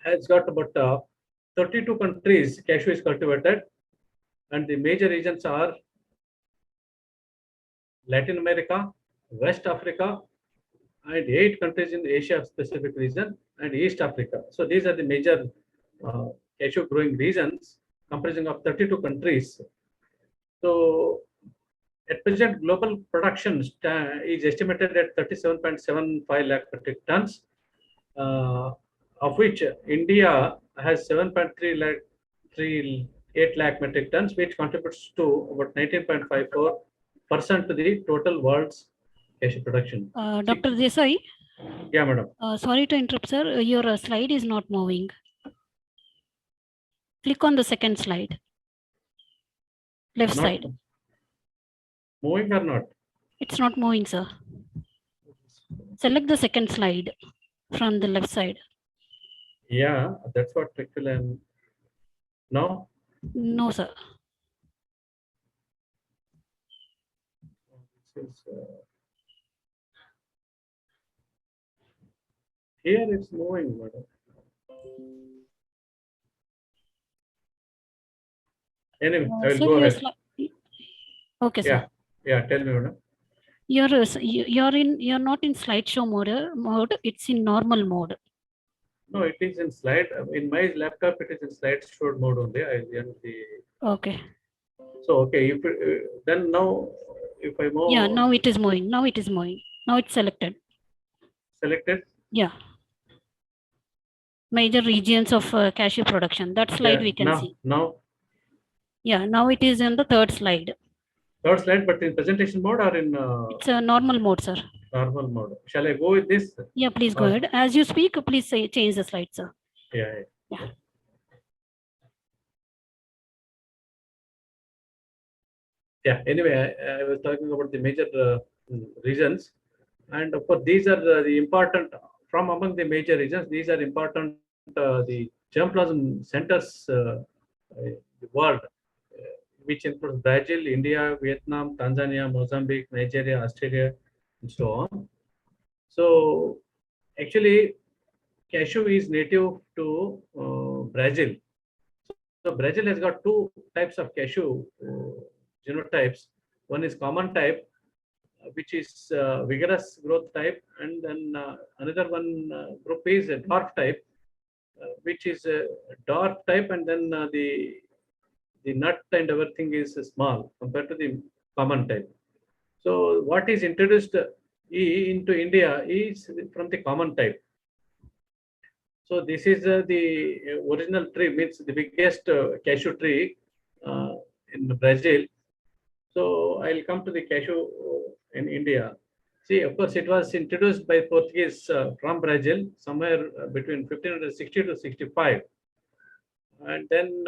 has got about 32 countries cashew is cultivated, and the major regions are Latin America, West Africa, and 8 countries in Asia Pacific region and East Africa. So these are the major cashew growing regions comprising of 32 countries. So at present, global production is estimated at 37.75 lakh metric tons, of which India has 7.38 lakh metric tons, which contributes to about 19.54% to the total world's cashew production. Dr. Desai? Yeah, madam. Sorry to interrupt, sir. Your slide is not moving. Click on the second slide. Left side. Moving or not? It's not moving, sir. Select the second slide from the left side. Yeah, that's what actually I'm. No? No, sir. This is, here it's moving, madam. Anyway, I will sir, go ahead. Okay, sir. Yeah, tell me, madam. You're not in slideshow mode. It's in normal mode. No, it is in slide. In my laptop, it is in slideshow mode only. Okay. So okay, if then now, if I move. Yeah, now it is moving. Now it is moving. Now it's selected. Selected. Yeah. Major regions of cashew production. That slide we can see. Now. Yeah, now it is in the third slide. Third slide, but in presentation mode or in? It's a normal mode, sir. Normal mode. Shall I go with this? Yeah, please go ahead. As you speak, please change the slide, sir. Yeah. Yeah. Anyway, I was talking about the major regions, and of course these are the important from among the major regions. These are important the germplasm centers the world, which includes Brazil, India, Vietnam, Tanzania, Mozambique, Nigeria, Australia, and so on. So actually, cashew is native to Brazil. So Brazil has got 2 types of cashew genotypes. One is common type, which is vigorous growth type, and then another one group is a dwarf type, which is a dwarf type, and then the nut and everything is small compared to the common type. So what is introduced into India is from the common type. So this is the original tree, means the biggest cashew tree in Brazil. So I'll come to the cashew in India. See, of course, it was introduced by Portuguese from Brazil somewhere between 1560 to 65. And then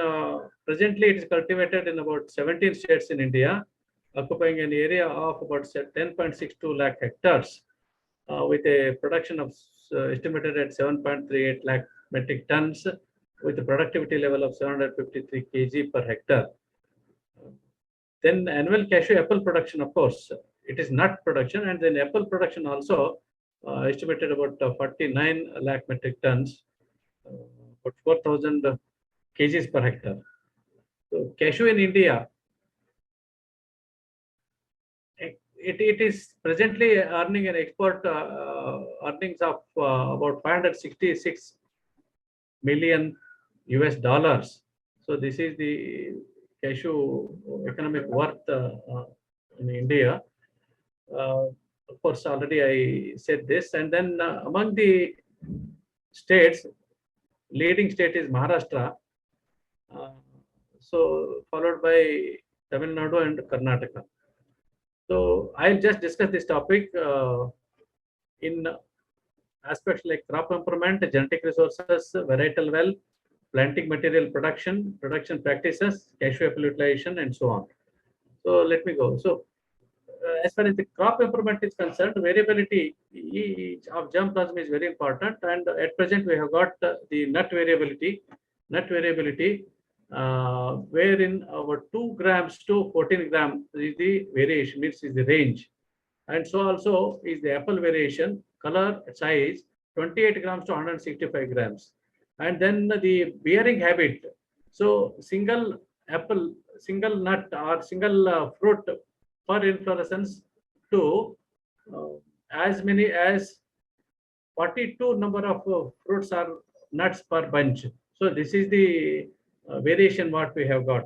presently it is cultivated in about 17 states in India, occupying an area of about 10.62 lakh hectares, with a production of estimated at 7.38 lakh metric tons, with a productivity level of 753 kg per hectare. Then annual cashew apple production, of course, it is nut production, and then apple production also estimated about 49 lakh metric tons, about 4,000 kgs per hectare. So cashew in India, it is presently earning an export earnings of about 566 million US dollars. So this is the cashew economic worth in India. Of course, already I said this. And then among the states, leading state is Maharashtra. So followed by Tamil Nadu and Karnataka. So I'll just discuss this topic in aspects like crop improvement, genetic resources, varietal well, planting material production, production practices, cashew apple utilization, and so on. So let me go. So as far as the crop improvement is concerned, variability of germplasm is very important. And at present, we have got the nut variability. Wherein our 2 grams to 14 grams is the variation, means is the range. And so also is the apple variation, color, size, 28 grams to 165 grams. And then the bearing habit. So single apple, single nut or single fruit per inflorescence to uh, as many as 42 number of fruits or nuts per bunch. So this is the variation what we have got.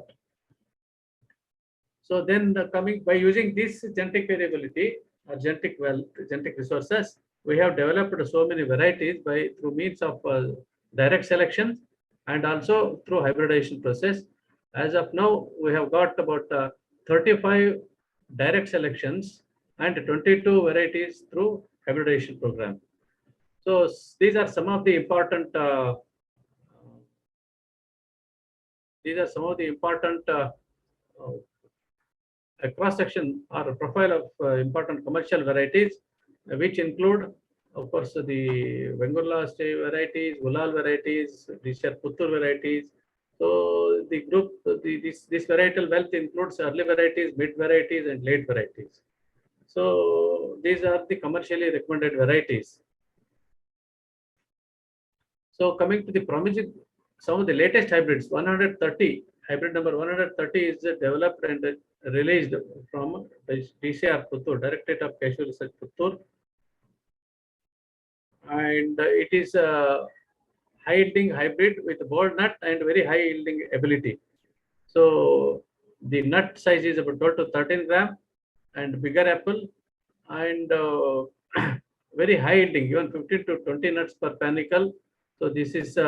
So then coming by using this genetic variability or genetic wealth, genetic resources, we have developed so many varieties by through means of direct selection and also through hybridization process. As of now, we have got about 35 direct selections and 22 varieties through hybridization program. So these are some of the important uh, a cross section or a profile of important commercial varieties, which include, of course, the Vengulla varieties, Ulal varieties, these are Puttur varieties. So the group, this varietal wealth includes early varieties, mid varieties, and late varieties. So these are the commercially recommended varieties. So coming to the promising, some of the latest hybrids, 130, hybrid number 130 is developed and released from DCR Puttur, Directorate of Cashew Research Puttur. And it is a high yielding hybrid with bold nut and very high yielding ability. So the nut size is about 12 to 13 gram and bigger apple and very high yielding, even 15 to 20 nuts per panicle. So this is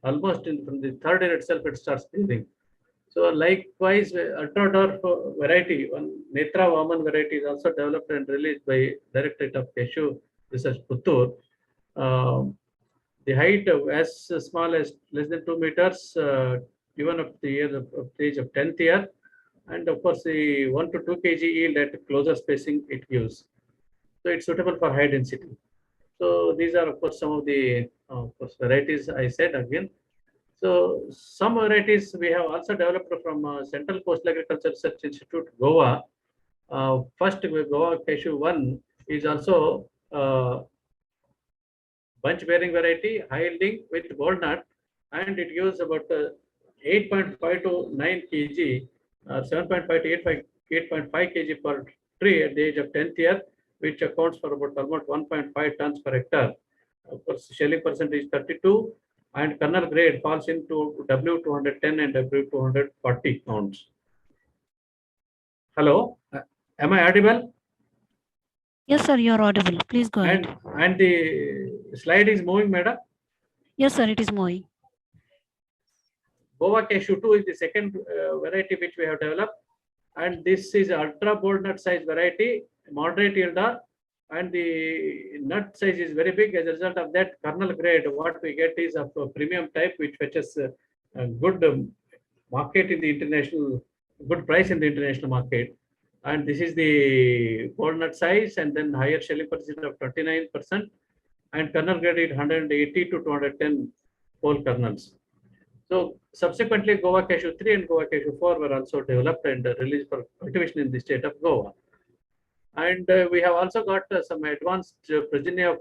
almost from the third year itself, it starts bearing. So likewise, ultra dwarf variety, one Netra Vaman variety is also developed and released by Directorate of Cashew Research Puttur. The height as small as less than 2 meters, even up to the age of 10th year. And of course, the 1 to 2 kg yield at closer spacing it gives. So it's suitable for high density. So these are, of course, some of the varieties I said again. So some varieties we have also developed from Central Coastal Agriculture Research Institute, Goa. First, Goa Cashew 1 is also bunch bearing variety, high yielding with walnut, and it gives about 8.5 to 9 kg, 7.5 to 8.5 kg per tree at the age of 10th year, which accounts for about almost 1.5 tons per hectare. Of course, shelling percentage 32, and kernel grade falls into W210 and W240 counts. Hello, am I audible? Yes, sir, you're audible. Please go ahead. And the slide is moving, madam? Yes, sir, it is moving. Goa Cashew 2 is the second variety which we have developed. And this is ultra bold nut size variety, moderate yielder, and the nut size is very big. As a result of that, kernel grade, what we get is of a premium type, which fetches a good market in the international, good price in the international market. And this is the bold nut size, and then higher shelling percentage of 29%, and kernel grade is 180 to 210 whole kernels. So subsequently, Goa Cashew 3 and Goa Cashew 4 were also developed and released for cultivation in the state of Goa. And we have also got some advanced progeny of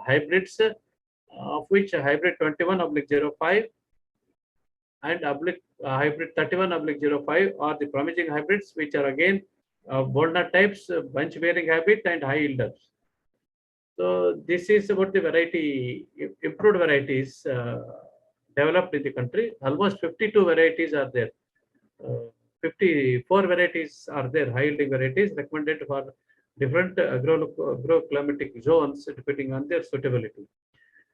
hybrids, of which hybrid 21/05 and hybrid 31/05 are the promising hybrids, which are again walnut types, bunch bearing habit, and high yielders. So this is about the variety, improved varieties developed in the country. Almost 52 varieties are there. 54 varieties are there, high yielding varieties recommended for different agroclimatic zones depending on their suitability.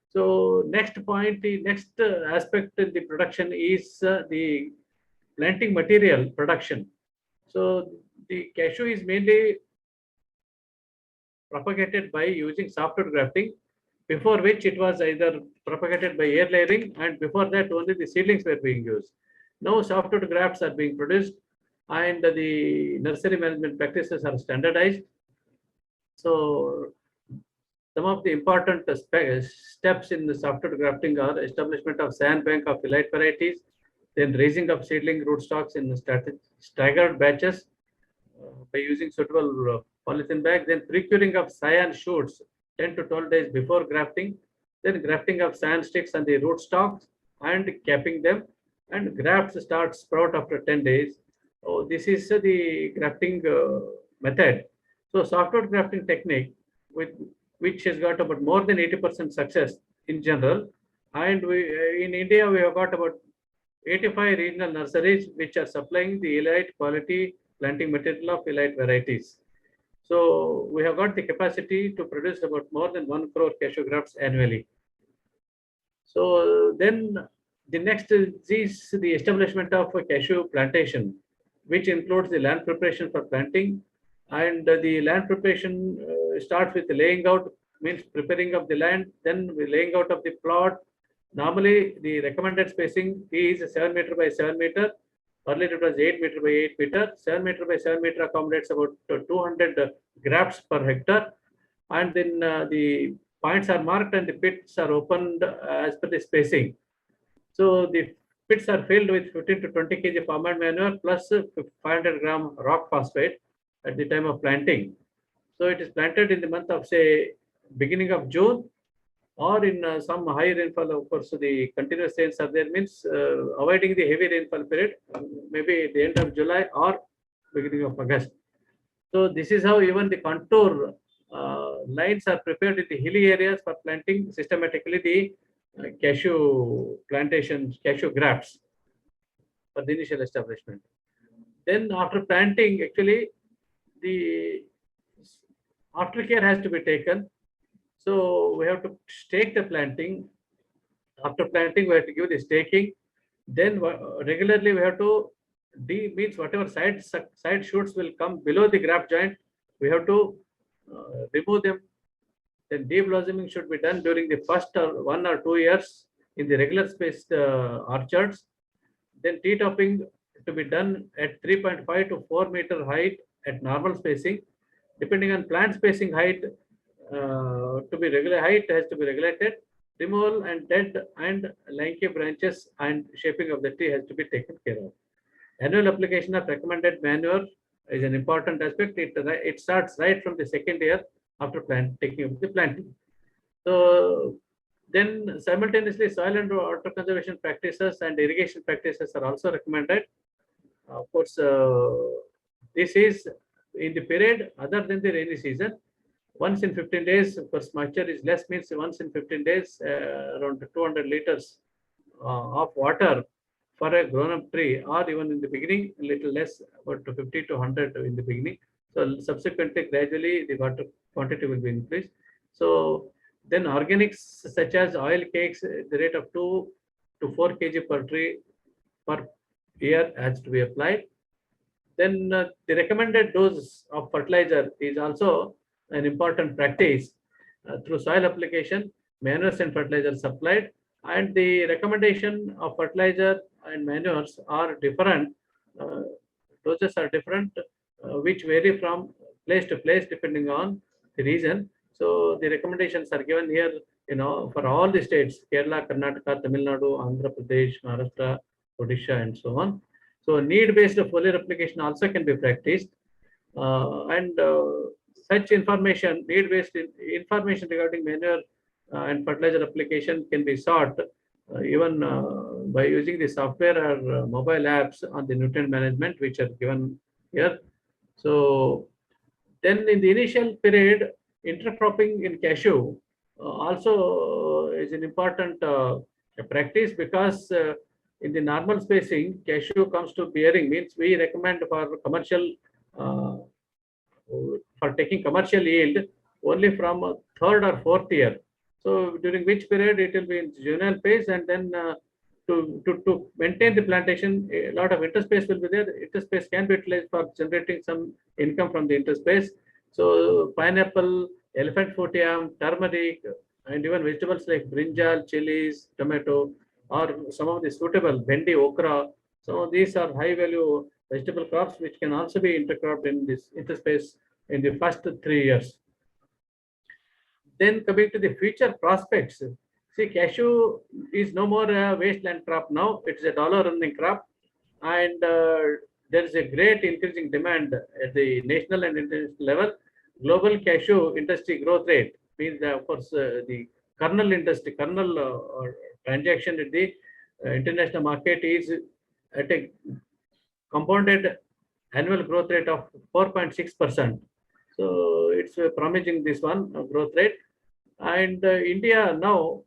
So next point, the next aspect in the production is the planting material production. So the cashew is mainly propagated by using softwood grafting, before which it was either propagated by air layering, and before that only the seedlings were being used. Now softwood grafts are being produced and the nursery management practices are standardized. So some of the important steps in the softwood grafting are establishment of sand bank of elite varieties, then raising of seedling rootstocks in staggered batches by using suitable polythene bags, then procuring of cyan shoots 10 to 12 days before grafting, then grafting of sand sticks on the root stalks and capping them, and grafts start sprout after 10 days. Oh, this is the grafting method. So softwood grafting technique, with which has got about more than 80% success in general, and we in India we have got about 85 regional nurseries which are supplying the elite quality planting material of elite varieties. So we have got the capacity to produce about more than 1 crore cashew grafts annually. So then the next is the establishment of a cashew plantation, which includes the land preparation for planting. And the land preparation starts with the laying out, means preparing of the land, then the laying out of the plot. Normally, the recommended spacing is 7 meter by 7 meter. Earlier it was 8 meter by 8 meter. 7 meter by 7 meter accommodates about 200 grafts per hectare. And then the points are marked and the pits are opened as per the spacing. So the pits are filled with 15 to 20 kg farmer manure plus 500 gram rock phosphate at the time of planting. So it is planted in the month of, say, beginning of June, or in some high rainfall. Of course, the continuous rains are there, means avoiding the heavy rainfall period, maybe at the end of July or beginning of August. So this is how even the contour lines are prepared in the hilly areas for planting systematically the cashew plantations, cashew grafts for the initial establishment. Then after planting, actually, the aftercare has to be taken. So we have to stake the planting. After planting, we have to give the staking. Then regularly we have to means whatever side shoots will come below the graft joint, we have to remove them. Then de-blossoming should be done during the first 1 or 2 years in the regular spaced orchards. Then tea topping to be done at 3.5 to 4 meter height at normal spacing. Depending on plant spacing height, to be regular height has to be regulated. Removal and dead and lanky branches and shaping of the tree has to be taken care of. Annual application of recommended manure is an important aspect. It starts right from the second year after taking up the planting. So then simultaneously soil and water conservation practices and irrigation practices are also recommended. Of course, this is in the period other than the rainy season. Once in 15 days, of course, moisture is less, means once in 15 days, around 200 liters of water for a grown-up tree, or even in the beginning, a little less, about 50 to 100 in the beginning. So subsequently, gradually, the water quantity will be increased. So then organics such as oil cakes, the rate of 2 to 4 kg per tree per year has to be applied. Then the recommended dose of fertilizer is also an important practice. Through soil application, manures and fertilizers supplied, and the recommendation of fertilizer and manures are different. Doses are different, which vary from place to place depending on the region. So the recommendations are given here, for all the states: Kerala, Karnataka, Tamil Nadu, Andhra Pradesh, Maharashtra, Odisha, and so on. So need-based foliar application also can be practiced, and such information, need-based information regarding manure and fertilizer application can be sought even by using the software or mobile apps on the nutrient management, which are given here. So then in the initial period, intercropping in cashew also is an important practice, because in the normal spacing, cashew comes to bearing, means we recommend for commercial for taking commercial yield only from third or fourth year. So during which period it will be in juvenile phase, and then to maintain the plantation, a lot of interspace will be there. Interspace can be utilized for generating some income from the interspace. So pineapple, elephant foot yam, turmeric, and even vegetables like brinjal, chilies, tomato, or some of the suitable bhendi, okra. So these are high value vegetable crops which can also be intercropped in this interspace in the first 3 years. Then coming to the future prospects, see, cashew is no more a wasteland crop now. It's a dollar earning crop, and there is a great increasing demand at the national and international level. Global cashew industry growth rate means, of course, the kernel industry, kernel transaction in the international market is at a compounded annual growth rate of 4.6%. So it's promising this one growth rate. And India now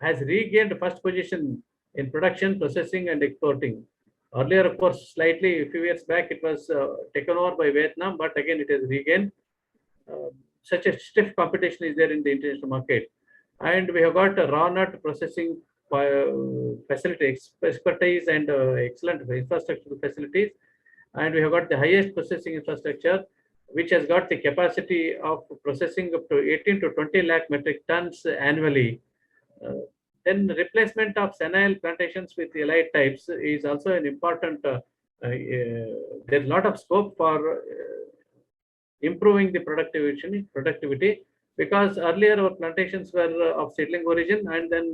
has regained first position in production, processing, and exporting. Earlier, of course, slightly a few years back, it was taken over by Vietnam, but again, it has regained. Such a stiff competition is there in the international market. And we have got a raw nut processing facility expertise and excellent infrastructure facilities. And we have got the highest processing infrastructure, which has got the capacity of processing up to 18 to 20 lakh metric tons annually. Then replacement of senile plantations with elite types is also an important, there's a lot of scope for improving the productivity, because earlier our plantations were of seedling origin, and then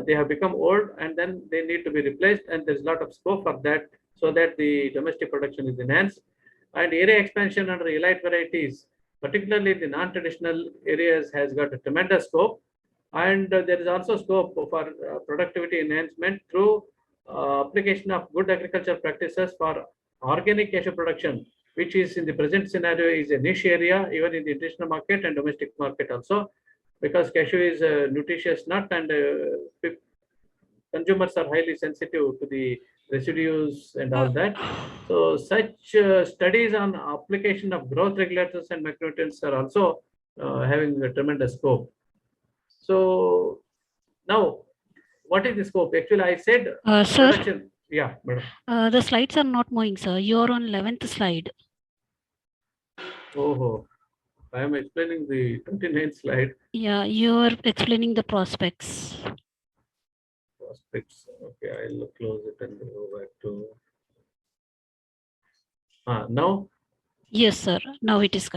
they have become old, and then they need to be replaced, and there's a lot of scope for that, so that the domestic production is enhanced. And area expansion under elite varieties, particularly the non-traditional areas, has got a tremendous scope. And there is also scope for productivity enhancement through application of good agriculture practices for organic cashew production, which is in the present scenario is a niche area, even in the international market and domestic market also, because cashew is a nutritious nut, and consumers are highly sensitive to the residues and all that. So such studies on application of growth regulators and macronutrients are also having a tremendous scope. So now, what is the scope? Actually, I said Sir, production. Yeah, madam. The slides are not moving, sir. You're on 11th slide. Oh, I am explaining the 29th slide. Yeah, you're explaining the prospects. Prospects. Okay, I'll close it and go back to. Now? Yes, sir. Now it is.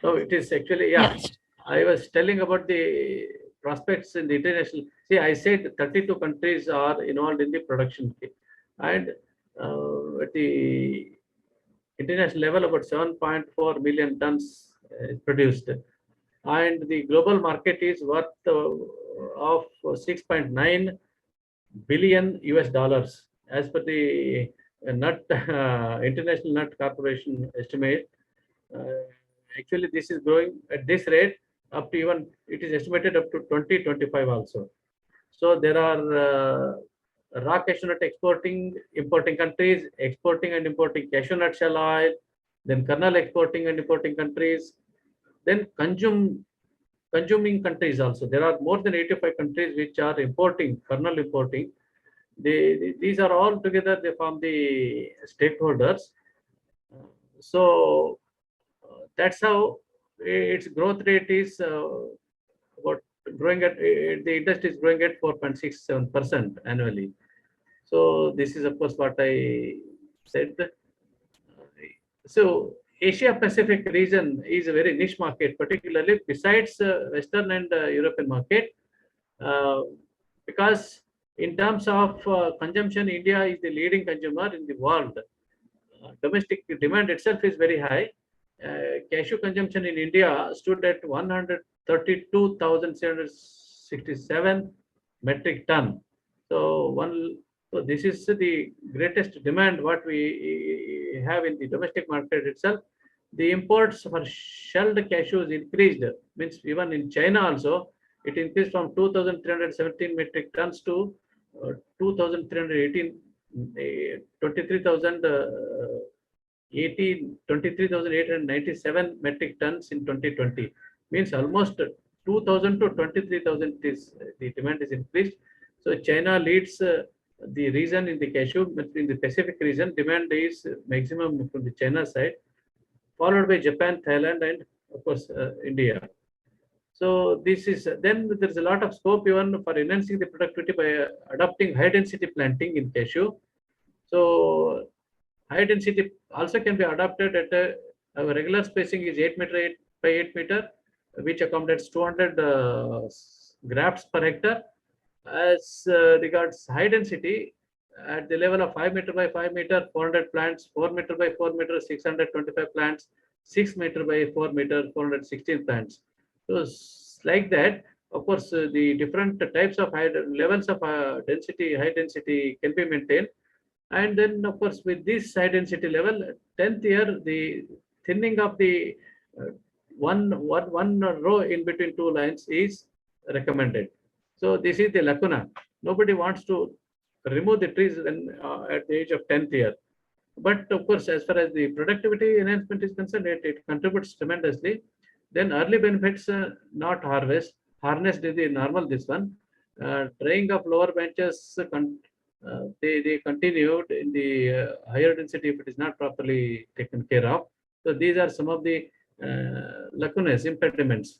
No, it is actually, yeah. Yes. I was telling about the prospects in the international. See, I said 32 countries are involved in the production. And at the international level, about 7.4 million tons is produced. And the global market is worth of 6.9 billion US dollars, as per the International Nut Corporation estimate. Actually, this is growing at this rate up to even, it is estimated up to 2025 also. So there are raw cashew nut importing countries, exporting and importing cashew nut shell oil, then kernel exporting and importing countries, then consuming countries also. There are more than 85 countries which are importing, kernel importing. These are all together, they form the stakeholders. So that's how its growth rate is about growing at, the industry is growing at 4.67% annually. So this is of course what I said. So Asia Pacific region is a very niche market, particularly besides Western and European market, because in terms of consumption, India is the leading consumer in the world. Domestic demand itself is very high. Cashew consumption in India stood at 132,767 metric ton. So this is the greatest demand what we have in the domestic market itself. The imports for shelled cashews increased, means even in China also, it increased from 2,317 metric tons to 2,318, 23,897 metric tons in 2020. Means almost 2,000 to 23,000 is the demand is increased. So China leads the region in the cashew. In the Pacific region, demand is maximum from the China side, followed by Japan, Thailand, and of course India. So this is, then there's a lot of scope even for enhancing the productivity by adopting high density planting in cashew. So high density also can be adopted at a regular spacing is 8 meter by 8 meter, which accommodates 200 grafts per hectare. As regards high density, at the level of 5 meter by 5 meter, 400 plants, 4 meter by 4 meter, 625 plants, 6 meter by 4 meter, 416 plants. So like that. Of course, the different types of levels of density, high density can be maintained. And then, of course, with this high density level, 10th year, the thinning of the uh, one row in between two lines is recommended. So this is the lacuna. Nobody wants to remove the trees when, at the age of 10th year. But of course, as far as the productivity enhancement is concerned, it contributes tremendously. Then early benefits, not harnessed is the normal this one. Drying of lower benches, they continued in the higher density if it is not properly taken care of. So these are some of the lacunas, impediments.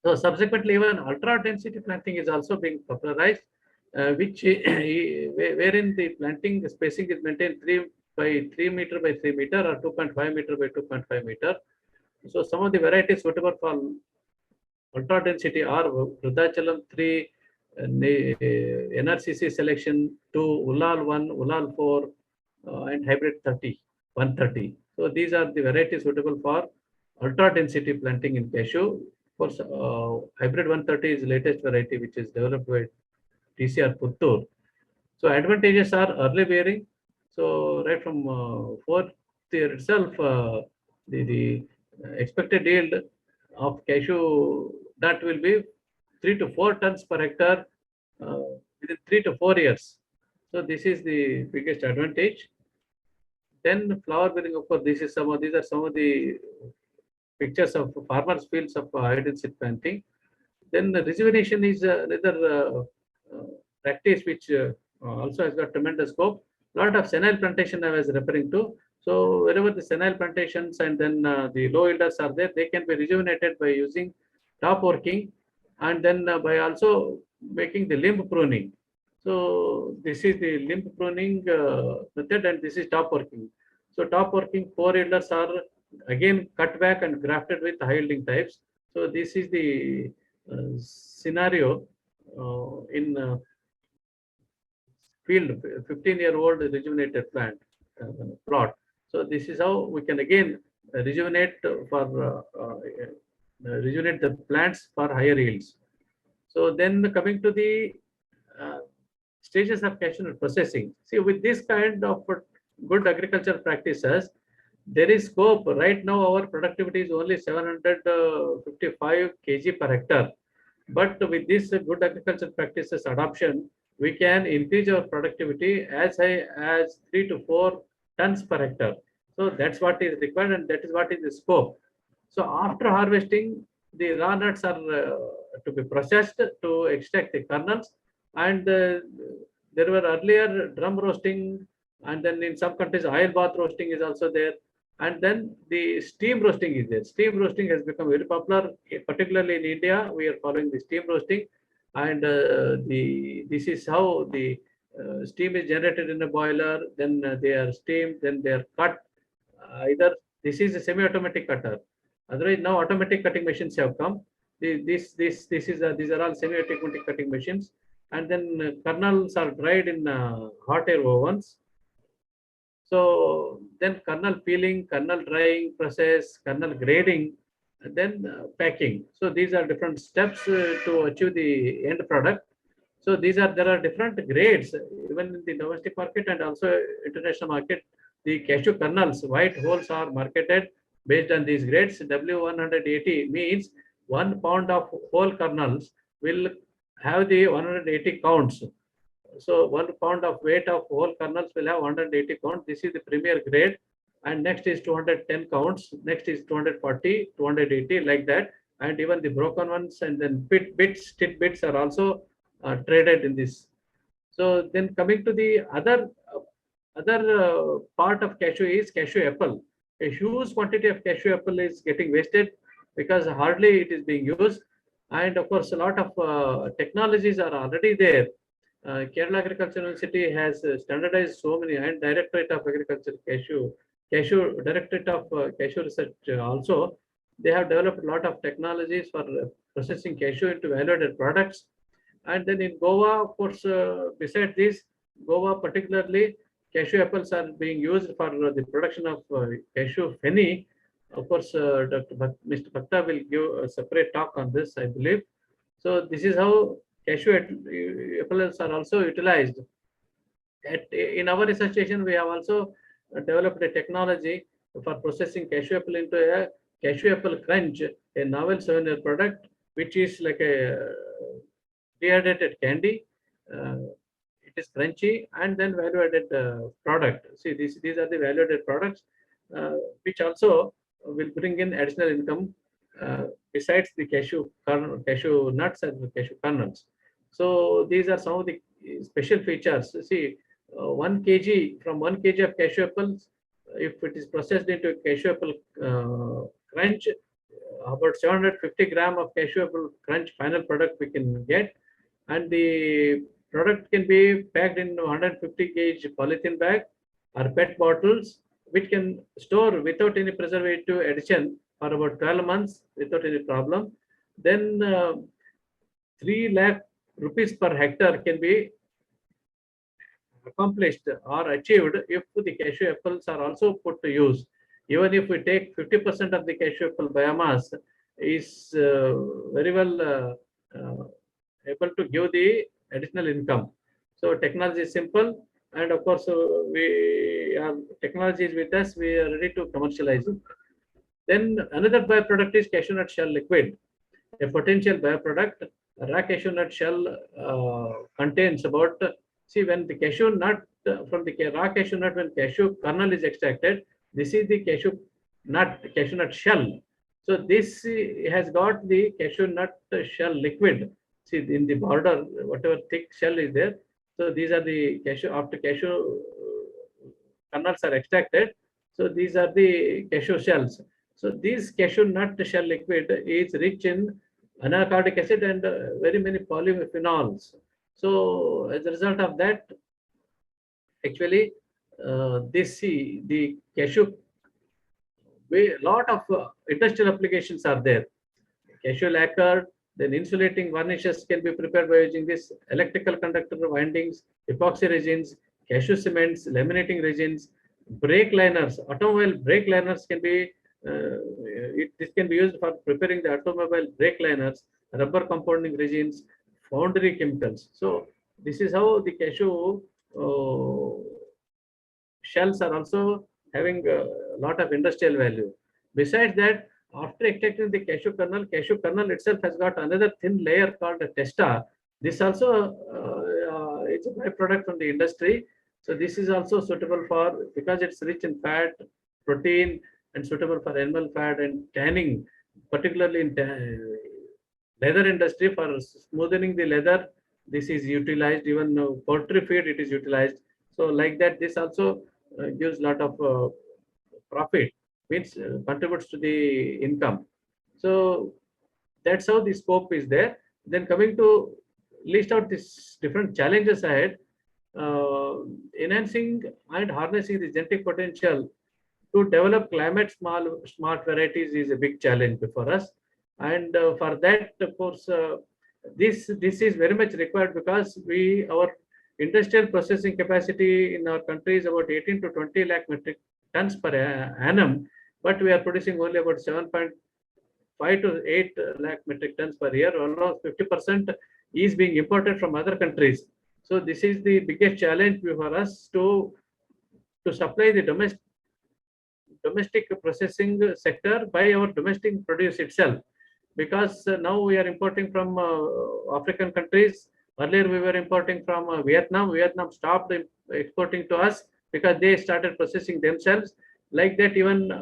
So subsequently, even ultra density planting is also being popularized, which wherein the planting spacing is maintained 3 by 3 meter by 3 meter or 2.5 meter by 2.5 meter. So some of the varieties suitable for ultra density are Vrudachalam 3, NRCC selection 2, Ulal 1, Ulal 4, and hybrid 130. So these are the varieties suitable for ultra density planting in cashew. Of course, hybrid 130 is the latest variety which is developed by TCR Puttur. So advantages are early bearing. So right from fourth year itself, the expected yield of cashew nut will be 3 to 4 tons per hectare uh, within 3 to 4 years. So this is the biggest advantage. Then flower bearing, of course, these are some of the pictures of farmers' fields of high density planting. Then the rejuvenation is another practice which also has got tremendous scope. Lot of senile plantation I was referring to. So wherever the senile plantations and then the low yielders are there, they can be rejuvenated by using top working and then by also making the limb pruning. So this is the limb pruning method and this is top working. So top working 4 yielders are again cut back and grafted with high yielding types. So this is the scenario in field 15-year-old rejuvenated plant plot. So this is how we can again rejuvenate rejuvenate the plants for higher yields. So then coming to the uh, stages of cashew nut processing. See, with this kind of good agricultural practices, there is scope. Right now, our productivity is only 755 kg per hectare. But with this good agricultural practices adoption, we can increase our productivity as high as 3 to 4 tons per hectare. So that's what is required and that is what is the scope. So after harvesting, the raw nuts are to be processed to extract the kernels. And there were earlier drum roasting, and then in some countries oil bath roasting is also there. And then the steam roasting is there. Steam roasting has become very popular, particularly in India. We are following the steam roasting, and this is how the steam is generated in a boiler. Then they are steamed, then they are cut. Either this is a semi-automatic cutter. Otherwise, now automatic cutting machines have come. These are all semi-automatic cutting machines, and then kernels are dried in hot air ovens. So then kernel peeling, kernel drying process, kernel grading, and then packing. So these are different steps to achieve the end product. So there are different grades even in the domestic market and also international market. The cashew kernels, white holes are marketed based on these grades. W180 means 1 pound of whole kernels will have the 180 counts. So 1 pound of weight of whole kernels will have 180 counts. This is the premier grade. And next is 210 counts. Next is 240, 280, like that. And even the broken ones and then tidbits are also traded in this. So then coming to the other part of cashew is cashew apple. A huge quantity of cashew apple is getting wasted because hardly it is being used. And of course, a lot of technologies are already there. Kerala Agricultural University has standardized so many, and Directorate of Agriculture Cashew Directorate of Cashew Research also. They have developed a lot of technologies for processing cashew into value-added products. And then in Goa, of course, beside this, Goa particularly, cashew apples are being used for the production of cashew fenny. Of course, Mr. Bhakta will give a separate talk on this, I believe. So this is how cashew apples are also utilized. In our research station, we have also developed a technology for processing cashew apple into a cashew apple crunch, a novel souvenir product, which is like a dehydrated candy. Uh, it is crunchy and then value-added product. See, these are the value-added products, which also will bring in additional income besides the cashew nuts and the cashew kernels. So these are some of the special features. See, 1 kg from 1 kg of cashew apples, if it is processed into cashew apple crunch, about 750 gram of cashew apple crunch final product we can get, and the product can be packed in 150 kg polythene bag or PET bottles, which can store without any preservative addition for about 12 months without any problem. Then 3 lakh rupees per hectare can be accomplished or achieved if the cashew apples are also put to use. Even if we take 50% of the cashew apple biomass, is very well able to give the additional income. So technology is simple, and of course, we are technology is with us. We are ready to commercialize it. Then another byproduct is cashew nut shell liquid, a potential byproduct. Raw cashew nut shell contains about, see, when the cashew nut from the raw cashew nut, when cashew kernel is extracted, this is the cashew nut shell. So this has got the cashew nut shell liquid. See, in the border, whatever thick shell is there. So these are the cashew, after cashew kernels are extracted. So these are the cashew shells. So this cashew nut shell liquid is rich in anacardic acid and very many polyphenols. So as a result of that, actually, the cashew, lot of industrial applications are there. Cashew lacquer, then insulating varnishes can be prepared by using this, electrical conductor windings, epoxy resins, cashew cements, laminating resins, brake liners, automobile brake liners can be, this can be used for preparing the automobile brake liners, rubber compounding resins, foundry chemicals. So this is how the cashew shells are also having a lot of industrial value. Besides that, after extracting the cashew kernel itself has got another thin layer called a testa. This also it's a byproduct from the industry. So this is also suitable for, because it's rich in fat, protein, and suitable for animal fat and tanning, particularly in leather industry for smoothing the leather. This is utilized, even poultry feed it is utilized. So like that, this also gives lot of profit, means contributes to the income. So that's how the scope is there. Then coming to list out these different challenges ahead, uh, enhancing and harnessing the genetic potential to develop climate smart varieties is a big challenge before us. And for that, of course, this is very much required, because our industrial processing capacity in our country is about 18 to 20 lakh metric tons per annum, but we are producing only about 7.5 to 8 lakh metric tons per year. Almost 50% is being imported from other countries. So this is the biggest challenge for us to supply the domestic processing sector by our domestic produce itself, because now we are importing from African countries. Earlier we were importing from Vietnam. Vietnam stopped exporting to us because they started processing themselves. Like that, even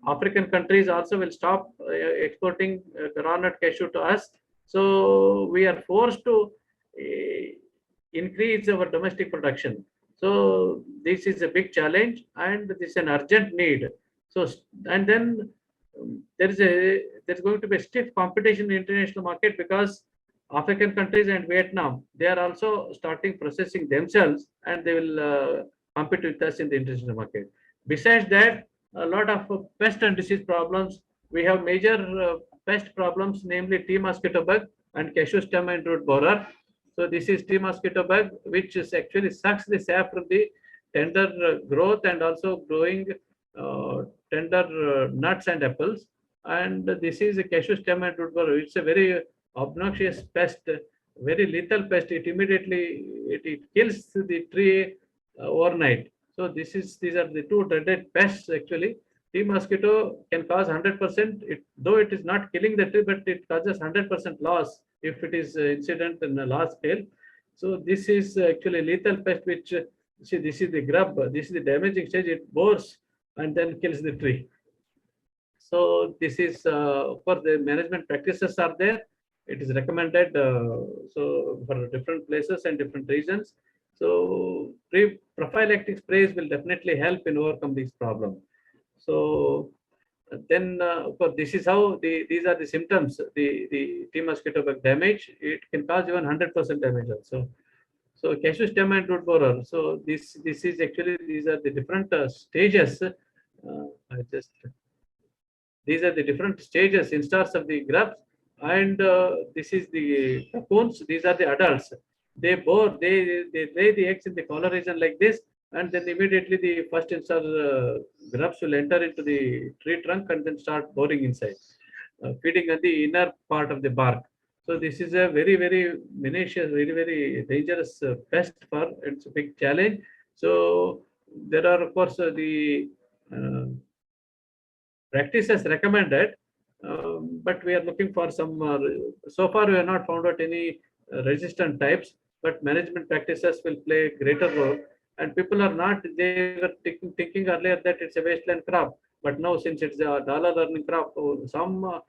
African countries also will stop exporting raw nut cashew to us. So we are forced to increase our domestic production. So this is a big challenge, and this is an urgent need. So and then there's going to be a stiff competition in the international market, because African countries and Vietnam, they are also starting processing themselves, and they will compete with us in the international market. Besides that, a lot of pest and disease problems. We have major pest problems, namely tea mosquito bug and cashew stem and root borer. So this is tea mosquito bug, which is actually sucks the sap from the tender growth and also growing tender nuts and apples. And this is a cashew stem and root borer. It's a very obnoxious pest, very lethal pest. It immediately it kills the tree overnight. So these are the two dreaded pests actually. Tea mosquito can cause 100%. Though it is not killing the tree, but it causes 100% loss if it is incident in a large scale. So this is actually lethal pest, which see, this is the grub. This is the damaging stage. It bores and then kills the tree. So this is, of course, the management practices are there. It is recommended so for different places and different regions. So prophylactic sprays will definitely help in overcome these problems. So then, of course, this is how these are the symptoms. The tea mosquito bug damage. It can cause even 100% damage also. So cashew stem and root borer. So this is actually, these are the different stages. I just These are the different stages, instars of the grubs, and this is the cocoons. These are the adults. They lay the eggs in the collar region like this, and then immediately the first instar grubs will enter into the tree trunk and then start boring inside, feeding on the inner part of the bark. So this is a very, very tenacious, very, very dangerous pest for, it's a big challenge. So there are, of course, the practices recommended, but we are looking for some. So far, we have not found out any resistant types, but management practices will play a greater role. And people are not, they were thinking earlier that it's a wasteland crop, but now since it's a dollar earning crop, some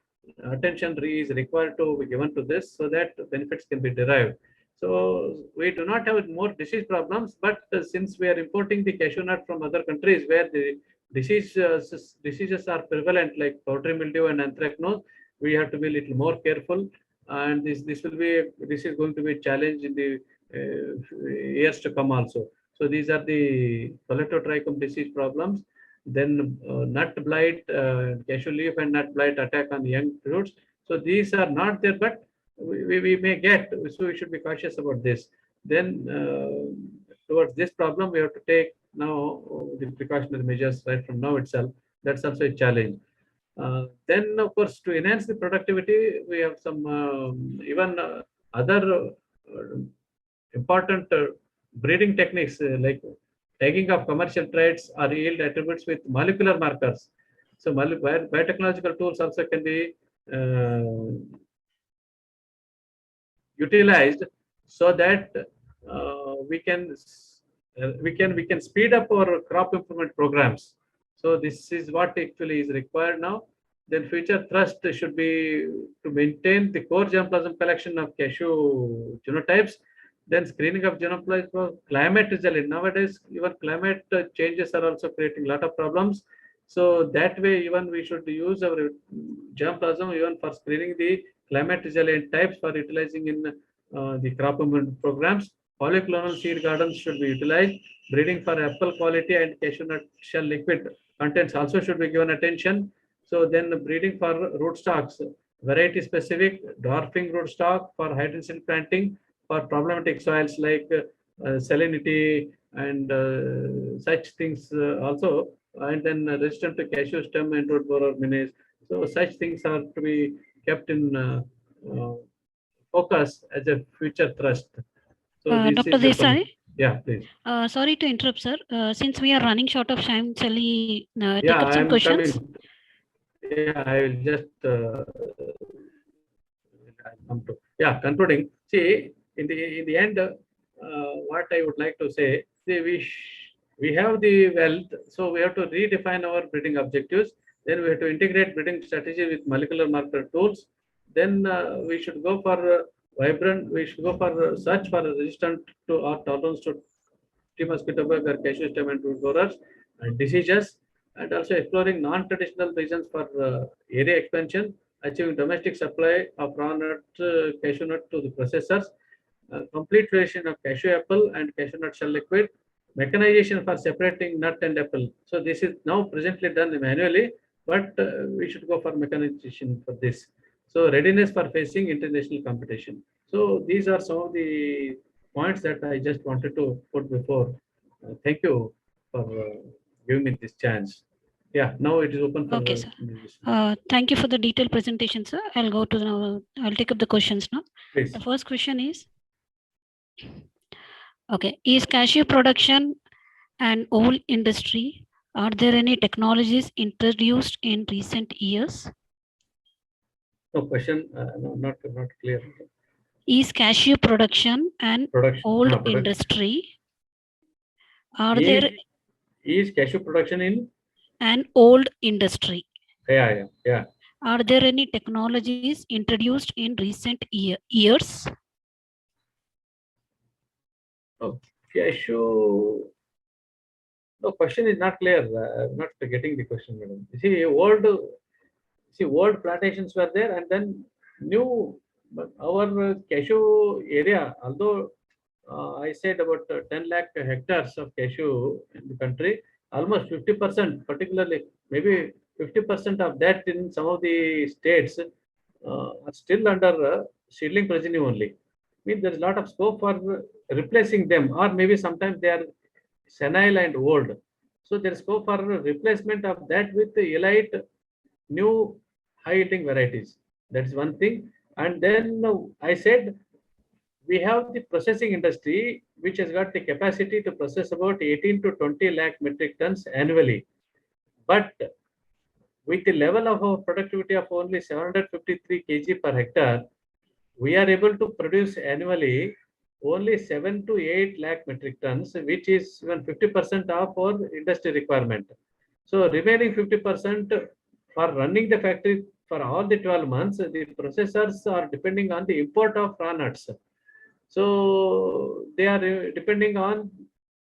attention is required to be given to this so that benefits can be derived. So we do not have more disease problems, but since we are importing the cashew nut from other countries where the diseases are prevalent like powdery mildew and anthracnose, we have to be a little more careful. And this is going to be a challenge in the years to come also. So these are the Colletotrichum disease problems. Then nut blight, cashew leaf and nut blight attack on young fruits. So these are not there, but we may get. So we should be cautious about this. Then towards this problem, we have to take now the precautionary measures right from now itself. That's also a challenge. Then, of course, to enhance the productivity, we have some even other important breeding techniques like tagging of commercial traits or yield attributes with molecular markers. So biotechnological tools also can be utilized so that we can speed up our crop improvement programs. So this is what actually is required now. Then future thrust should be to maintain the core germplasm collection of cashew genotypes. Then screening of genotypes for climate resilient. Nowadays, even climate changes are also creating a lot of problems. So that way, even we should use our germplasm even for screening the climate resilient types for utilizing in the crop improvement programs. Polyclonal seed gardens should be utilized. Breeding for apple quality and cashew nut shell liquid contents also should be given attention. So then breeding for rootstocks, variety specific dwarfing rootstock for high density planting for problematic soils like salinity and such things also, and then resistant to cashew stem and root borer menace. So such things are to be kept in focus as a future thrust. So this Dr. is Desai? Yeah, please. Sorry to interrupt, sir. Since we are running short of time, shall we take Yeah, up some I'm questions? coming. Yeah, I will just I'll come to concluding. See, in the end, what I would like to say, see, we have the wealth, so we have to redefine our breeding objectives. Then we have to integrate breeding strategy with molecular marker tools. Then we should go for vibrant. We should go for search for resistant to or tolerance to tea mosquito bug or cashew stem and root borers and diseases, and also exploring non-traditional regions for area expansion, achieving domestic supply of raw nut, cashew nut to the processors, complete creation of cashew apple and cashew nut shell liquid, mechanization for separating nut and apple. So this is now presently done manually, but we should go for mechanization for this. So readiness for facing international competition. So these are some of the points that I just wanted to put before. Thank you for giving me this chance. Yeah, now it is open for Okay, sir. this. Thank you for the detailed presentation, sir. I'll go to the, I'll take up the questions now. Please. The first question is, okay, is cashew production an old industry? Are there any technologies introduced in recent years? No question, no, not clear. Is cashew production an old Production. industry? Are there Is cashew production in? An old industry? Yeah. Are there any technologies introduced in recent years? Oh, cashew. No, question is not clear. I'm not getting the question, madam. You see, old plantations were there, and then new. But our cashew area, although I said about 10 lakh hectares of cashew in the country, almost 50%, particularly maybe 50% of that in some of the states are still under seedling progeny only. Means there is a lot of scope for replacing them, or maybe sometimes they are senile and old. So there is scope for replacement of that with the elite new high yielding varieties. That's one thing. And then I said we have the processing industry which has got the capacity to process about 18 to 20 lakh metric tons annually. But with the level of our productivity of only 753 kg per hectare, we are able to produce annually only 7 to 8 lakh metric tons, which is even 50% of our industry requirement. So remaining 50% for running the factory for all the 12 months, the processors are depending on the import of raw nuts. So they are depending on,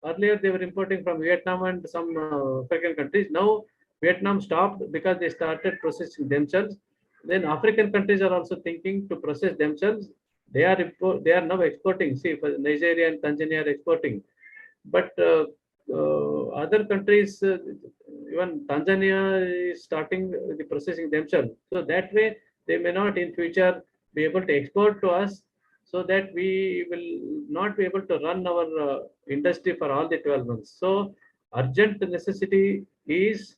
earlier they were importing from Vietnam and some African countries. Now Vietnam stopped because they started processing themselves. Then African countries are also thinking to process themselves. They are now exporting. See, for Nigeria and Tanzania are exporting, but other countries, even Tanzania is starting the processing themselves. So that way, they may not in future be able to export to us, so that we will not be able to run our industry for all the 12 months. So urgent necessity is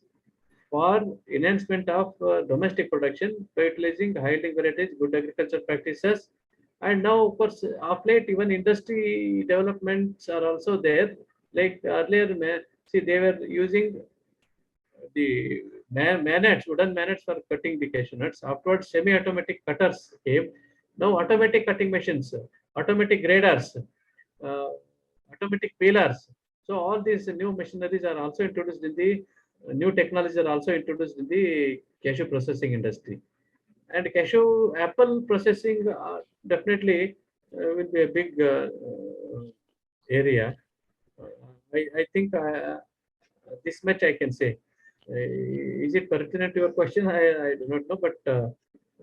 for enhancement of domestic production by utilizing high-yielding varieties, good agriculture practices. And now, of course, of late, even industry developments are also there. Like earlier, see, they were using the mannets, wooden mannets for cutting the cashew nuts. Afterwards, semi-automatic cutters came. Now, automatic cutting machines, automatic graders, uh, automatic peelers. So, all these new machineries are also introduced in the new technologies are also introduced in the cashew processing industry. And cashew apple processing definitely will be a big area. I think this much I can say. Is it pertinent to your question? I do not know, but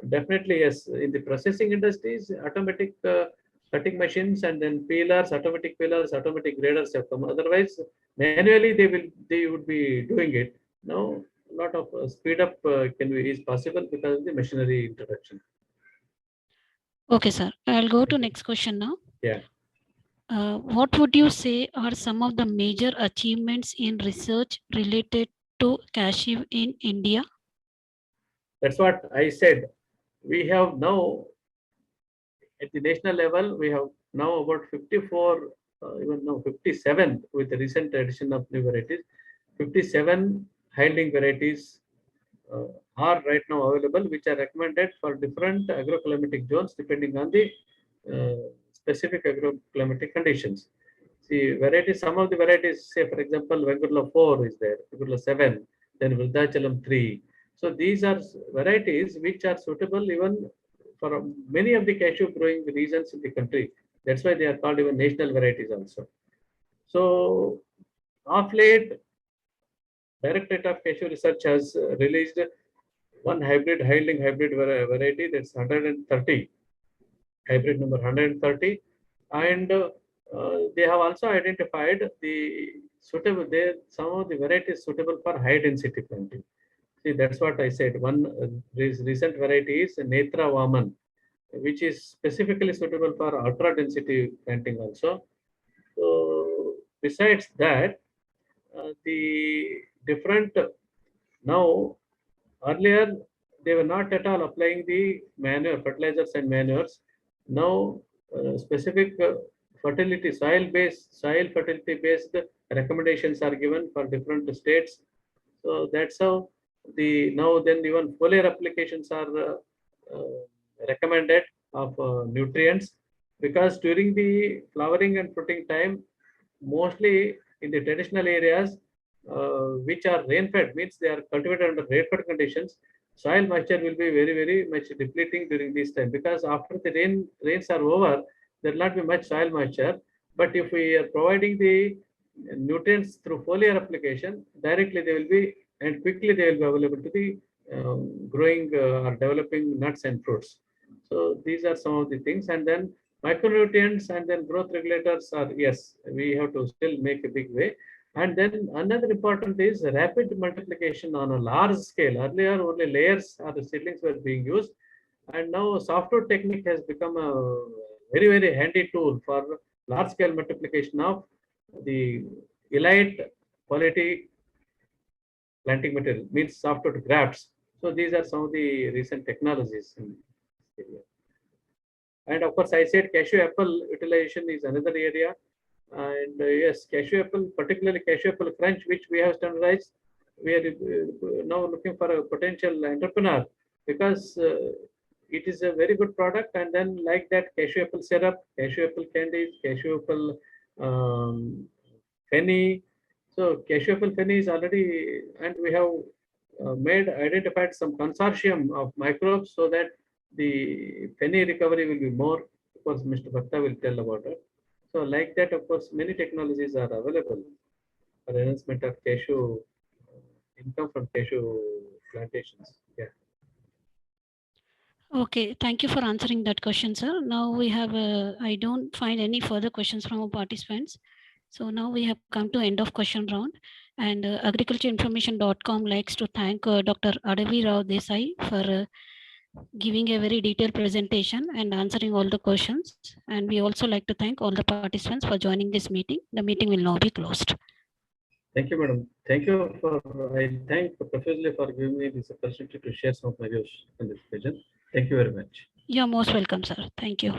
definitely yes. In the processing industries, automatic cutting machines and then peelers, automatic graders have come. Otherwise, manually they would be doing it. Now, a lot of speed up is possible because of the machinery introduction. Okay, sir. I'll go to next question now. Yeah. What would you say are some of the major achievements in research related to cashew in India? That's what I said. We have now at the national level, we have now about 54, even now 57 with the recent addition of new varieties. 57 high-yielding varieties uh, are right now available, which are recommended for different agroclimatic zones depending on the specific agroclimatic conditions. See, varieties, some of the varieties, say for example, Vengurla 4 is there, Vengurla 7, then Vruddhachalam 3. So these are varieties which are suitable even for many of the cashew growing regions in the country. That's why they are called even national varieties also. So of late, Directorate of Cashew Research has released one high-yielding hybrid variety, that's 130, hybrid number 130, and they have also identified the suitable. Some of the varieties suitable for high density planting. See, that's what I said. One recent variety is Netra Vaman, which is specifically suitable for ultra density planting also. So besides that, the different Now, earlier, they were not at all applying the manure, fertilizers and manures. Now, specific fertility, soil fertility based recommendations are given for different states. So that's how now then even foliar applications are recommended of nutrients, because during the flowering and fruiting time, mostly in the traditional areas which are rain-fed, means they are cultivated under rain-fed conditions, soil moisture will be very, very much depleting during this time, because after the rains are over, there will not be much soil moisture. But if we are providing the nutrients through foliar application, directly they will be, and quickly they will be available to the growing or developing nuts and fruits. So these are some of the things. And then micronutrients and then growth regulators are, yes, we have to still make a big way. And then another important is rapid multiplication on a large scale. Earlier, only layers or the seedlings were being used, and now softwood technique has become a very, very handy tool for large scale multiplication of the elite quality planting material, means softwood grafts. So these are some of the recent technologies in this area. And of course, I said cashew apple utilization is another area. And yes, cashew apple, particularly cashew apple crunch, which we have standardized, we are now looking for a potential entrepreneur, because it is a very good product. And then like that, cashew apple syrup, cashew apple candies, cashew apple penny. So cashew apple penny is already, and we have identified some consortium of microbes so that the penny recovery will be more. Of course, Mr. Bhatta will tell about it. So like that, of course, many technologies are available for enhancement of cashew income from cashew plantations. Yeah. Okay, thank you for answering that question, sir. Now we have, I don't find any further questions from our participants. So now we have come to end of question round, and agricultureinformation.com likes to thank Dr. Adavi Rao Desai for giving a very detailed presentation and answering all the questions. And we also like to thank all the participants for joining this meeting. The meeting will now be closed. Thank you, madam. Thank you I thank profusely for giving me this opportunity to share some of my views on this vision. Thank you very much. You're most welcome, sir. Thank you.